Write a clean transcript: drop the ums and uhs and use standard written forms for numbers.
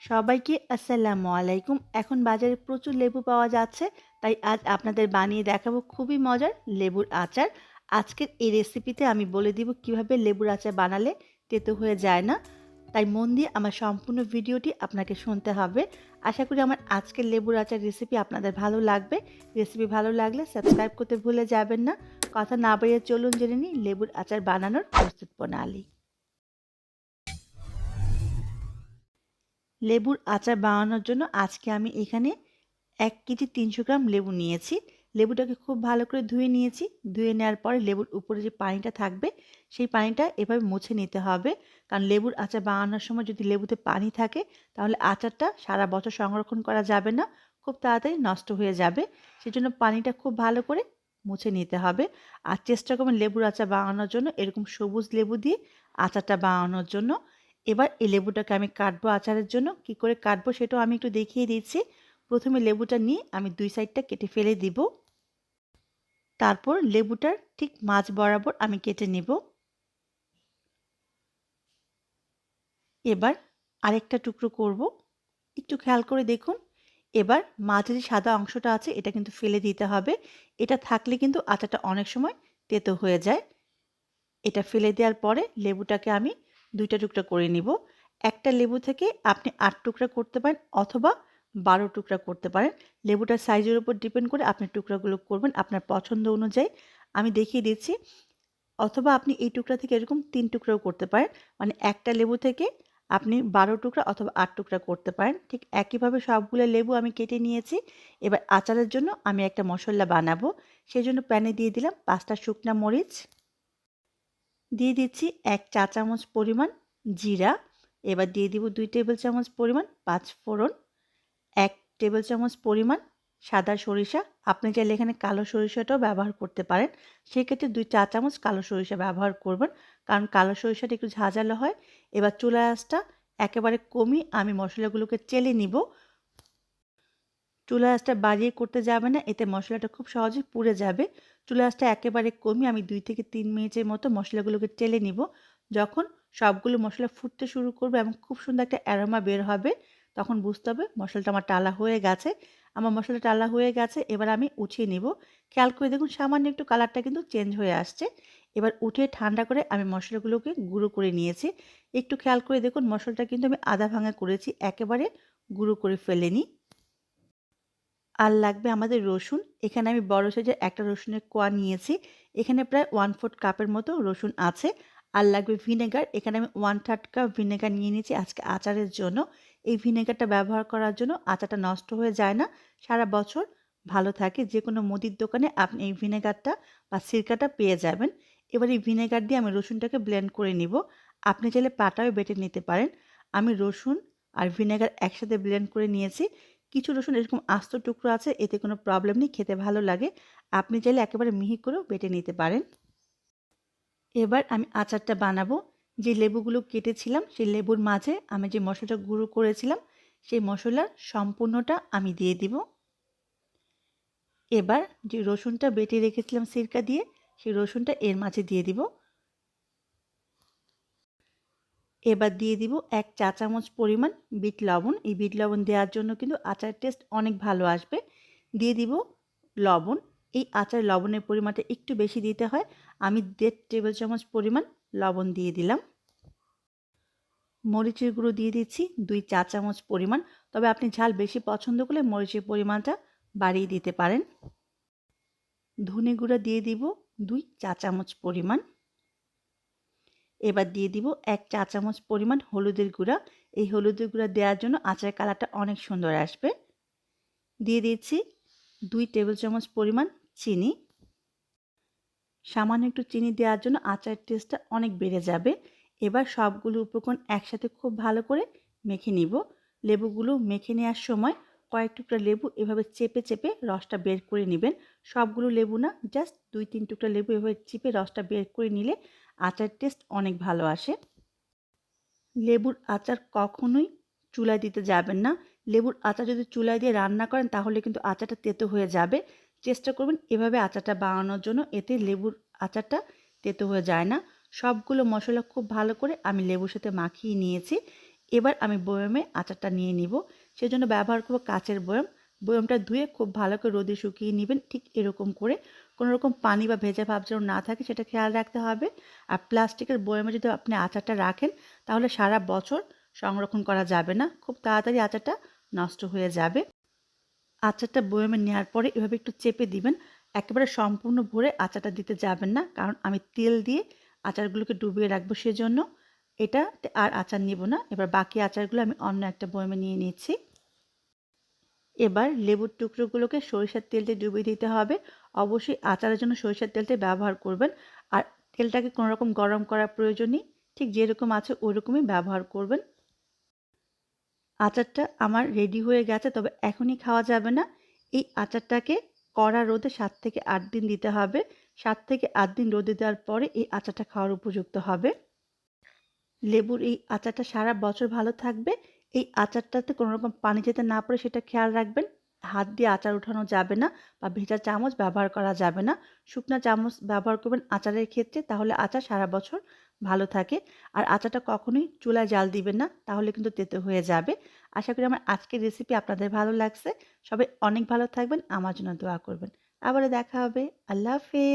সবাইকে আসসালামু আলাইকুম। এখন বাজারে প্রচুর লেবু পাওয়া যাচ্ছে, তাই আজ আপনাদের বানিয়ে দেখাবো খুবই মজার লেবুর আচার। আজকের এই রেসিপিতে আমি বলে দিব কিভাবে লেবুর আচার বানালে তেতো হয়ে যায় না। তাই মন দিয়ে আমার সম্পূর্ণ ভিডিওটি আপনাকে শুনতে হবে। আশা করি আমার আজকের লেবুর আচার রেসিপি আপনাদের ভালো লাগবে। রেসিপি ভালো লাগলে সাবস্ক্রাইব করতে ভুলে যাবেন না। কথা না বাড়িয়ে চলুন জেনে নিই লেবুর আচার বানানোর প্রস্তুত প্রণালী। লেবুর আচার বানানোর জন্য আজকে আমি এখানে 1 কেজি 300 গ্রাম লেবু নিয়েছি। লেবুটাকে খুব ভালো করে ধুয়ে নিয়েছি। ধুয়ে নেওয়ার পরে লেবুর উপরে যে পানিটা থাকবে সেই পানিটা এভাবে মুছে নিতে হবে। কারণ লেবুর আচার বানানোর সময় যদি লেবুতে পানি থাকে তাহলে আচারটা সারা বছর সংরক্ষণ করা যাবে না, খুব তাড়াতাড়ি নষ্ট হয়ে যাবে। সেজন্য পানিটা খুব ভালো করে মুছে নিতে হবে। আর চেষ্টা করবেন লেবুর আচার বানানোর জন্য এরকম সবুজ লেবু দিয়ে আচারটা বানানোর জন্য। এবার এই লেবুটাকে আমি কাটবো আচারের জন্য। কি করে কাটবো সেটাও আমি একটু দেখিয়ে দিচ্ছি। প্রথমে লেবুটা নিয়ে আমি 2 সাইডটা কেটে ফেলে দিব। তারপর লেবুটার ঠিক মাঝ বরাবর আমি কেটে নিব। এবার আরেকটা টুকরো করব। একটু খেয়াল করে দেখুন। এবার মাঝে যে সাদা অংশটা আছে এটা কিন্তু ফেলে দিতে হবে। এটা থাকলে কিন্তু আচারটা অনেক সময় তেতো হয়ে যায়। এটা ফেলে দেওয়ার পরে লেবুটাকে আমি 2টা টুকরা করে নিব। একটা লেবু থেকে আপনি 8 টুকরা করতে পারেন অথবা 12 টুকরা করতে পারেন। লেবুটার সাইজের উপর ডিপেন্ড করে আপনি টুকরাগুলো করবেন আপনার পছন্দ অনুযায়ী। আমি দেখিয়ে দিচ্ছি। অথবা আপনি এই টুকরা থেকে এরকম 3 টুকরাও করতে পারেন। মানে একটা লেবু থেকে আপনি 12 টুকরা অথবা 8 টুকরা করতে পারেন। ঠিক একইভাবে সবগুলো লেবু আমি কেটে নিয়েছি। এবার আচারের জন্য আমি একটা মশলা বানাবো। সেজন্য প্যানে দিয়ে দিলাম 5টা শুকনা মরিচ। দিয়ে দিচ্ছি 1 চা চামচ পরিমাণ জিরা। এবার দিয়ে দিব 2 টেবিল চামচ পরিমাণ 5 ফোড়ন, 1 টেবিল চামচ পরিমাণ সাদা সরিষা। আপনি চাইলে এখানে কালো সরিষাটাও ব্যবহার করতে পারেন। সেক্ষেত্রে 2 চা চামচ কালো সরিষা ব্যবহার করবেন, কারণ কালো সরিষাটা একটু ঝাঁঝালো হয়। এবার চুলার আঁচটা একেবারে কমিয়ে আমি মশলাগুলোকে চেলে নিব। চুলার আঁচটা বাড়িয়ে করতে যাবে না, এতে মশলাটা খুব সহজে পুড়ে যাবে। চুলার আঁচটা একেবারে কমিয়ে আমি 2 থেকে 3 মিনিটের মতো মশলাগুলোকে চেলে নিব। যখন সবগুলো মশলা ফুটতে শুরু করবে এবং খুব সুন্দর একটা অ্যারোমা বের হবে, তখন বুঝতে হবে মশলাটা আমার টালা হয়ে গেছে। আমার মশলাটা টালা হয়ে গেছে, এবার আমি উঠিয়ে নিব। খেয়াল করে দেখুন সামান্য একটু কালারটা কিন্তু চেঞ্জ হয়ে আসছে। এবার উঠিয়ে ঠান্ডা করে আমি মশলাগুলোকে গুঁড়ো করে নিয়েছি। একটু খেয়াল করে দেখুন মশলাটা কিন্তু আমি আধা ভাঙা করেছি, একেবারে গুঁড়ো করে ফেলিনি। আর লাগবে আমাদের রসুন। এখানে আমি বড় সাইজের একটা রসুনের কোয়া নিয়েছি। এখানে প্রায় 1/4 কাপের মতো রসুন আছে। আর লাগবে ভিনেগার। এখানে আমি 1/3 কাপ ভিনেগার নিয়ে নিয়েছি আজকে আচারের জন্য। এই ভিনেগারটা ব্যবহার করার জন্য আচারটা নষ্ট হয়ে যায় না, সারা বছর ভালো থাকে। যে কোনো মুদির দোকানে আপনি এই ভিনেগারটা বা সিরকাটা পেয়ে যাবেন। এবার এই ভিনেগার দিয়ে আমি রসুনটাকে ব্লেন্ড করে নিব। আপনি চাইলে পাটাও বেটে নিতে পারেন। আমি রসুন আর ভিনেগার একসাথে ব্লেন্ড করে নিয়েছি। কিছু রসুন এরকম আস্ত টুকরো আছে, এতে কোনো প্রবলেম নেই, খেতে ভালো লাগে। আপনি চাইলে একেবারে মিহি করেও বেটে নিতে পারেন। এবার আমি আচারটা বানাবো। যে লেবুগুলো কেটেছিলাম সেই লেবুর মাঝে আমি যে মশলাটা গুঁড়ো করেছিলাম সেই মশলার সম্পূর্ণটা আমি দিয়ে দিব। এবার যে রসুনটা বেটে রেখেছিলাম সিরকা দিয়ে সেই রসুনটা এর মাঝে দিয়ে দিব। এবার দিয়ে দিব 1 চা চামচ পরিমাণ বিট লবণ। এই বিট লবণ দেওয়ার জন্য কিন্তু আচারের টেস্ট অনেক ভালো আসবে। দিয়ে দিব লবণ। এই আচারে লবণের পরিমাণটা একটু বেশি দিতে হয়। আমি 1.5 টেবিল চামচ পরিমাণ লবণ দিয়ে দিলাম। মরিচের গুঁড়ো দিয়ে দিচ্ছি 2 চা চামচ পরিমাণ। তবে আপনি ঝাল বেশি পছন্দ করলে মরিচের পরিমাণটা বাড়িয়ে দিতে পারেন। ধনে গুঁড়া দিয়ে দিব 2 চা চামচ পরিমাণ। এবার দিয়ে দিব 1 চা চামচ পরিমাণ হলুদের গুঁড়া। এই হলুদের গুঁড়া দেওয়ার জন্য আচারের কালারটা অনেক সুন্দর আসবে। দিয়ে দিচ্ছি 2 টেবিল চামচ পরিমাণ চিনি। সামান্য একটু চিনি দেওয়ার জন্য আচারের টেস্টটা অনেক বেড়ে যাবে। এবার সবগুলো উপকরণ একসাথে খুব ভালো করে মেখে নিব। লেবুগুলো মেখে নেওয়ার সময় কয়েক টুকরা লেবু এভাবে চেপে চেপে রসটা বের করে নেবেন। সবগুলো লেবু না, জাস্ট 2-3 টুকরা লেবু এভাবে চিপে রসটা বের করে নিলে আচারের টেস্ট অনেক ভালো আসে। লেবুর আচার কখনোই চুলায় দিতে যাবেন না। লেবুর আচার যদি চুলায় দিয়ে রান্না করেন তাহলে কিন্তু আচারটা তেতো হয়ে যাবে। চেষ্টা করবেন এভাবে আচারটা বানানোর জন্য, এতে লেবুর আচারটা তেতো হয়ে যায় না। সবগুলো মশলা খুব ভালো করে আমি লেবুর সাথে মাখিয়ে নিয়েছি। এবার আমি বয়মে আচারটা নিয়ে নিব। সেজন্য ব্যবহার করব কাচের বয়ম। বয়মটা ধুয়ে খুব ভালো করে রোদে শুকিয়ে নেবেন, ঠিক এরকম করে। কোনো রকম পানি বা ভেজা ভাব যেন না থাকে সেটা খেয়াল রাখতে হবে। আর প্লাস্টিকের বয়মে যদি আপনি আচারটা রাখেন তাহলে সারা বছর সংরক্ষণ করা যাবে না, খুব তাড়াতাড়ি আচারটা নষ্ট হয়ে যাবে। আচারটা বয়মে নেওয়ার পরে এভাবে একটু চেপে দিবেন। একেবারে সম্পূর্ণ ভরে আচারটা দিতে যাবেন না, কারণ আমি তেল দিয়ে আচারগুলোকে ডুবিয়ে রাখবো, সেজন্য এটাতে আর আচার নিব না। এবার বাকি আচারগুলো আমি অন্য একটা বয়মে নিয়ে নিচ্ছি। এবার লেবুর টুকরোগুলোকে সরিষার তেল দিয়ে ডুবিয়ে দিতে হবে। অবশ্যই আচারের জন্য সরিষার তেলটাই ব্যবহার করবেন। আর তেলটাকে কোনো রকম গরম করার প্রয়োজন নেই, ঠিক যেরকম আছে ওইরকমই ব্যবহার করবেন। আচারটা আমার রেডি হয়ে গেছে, তবে এখনই খাওয়া যাবে না। এই আচারটাকে কড়া রোদে ৭ থেকে ৮ দিন দিতে হবে। ৭ থেকে ৮ দিন রোদে দেওয়ার পরে এই আচারটা খাওয়ার উপযুক্ত হবে। লেবুর এই আচারটা সারা বছর ভালো থাকবে। এই আচারটাতে কোনো রকম পানি যাতে না পড়ে সেটা খেয়াল রাখবেন। হাত দিয়ে আচার উঠানো যাবে না বা ভেজা চামচ ব্যবহার করা যাবে না। শুকনা চামচ ব্যবহার করবেন আচারের ক্ষেত্রে, তাহলে আচার সারা বছর ভালো থাকে। আর আচারটা কখনোই চুলায় জাল দিবেন না, তাহলে কিন্তু তেতো হয়ে যাবে। আশা করি আমার আজকের রেসিপি আপনাদের ভালো লাগছে। সবাই অনেক ভালো থাকবেন, আমার জন্য দোয়া করবেন। আবারও দেখা হবে। আল্লাহ হাফেজ।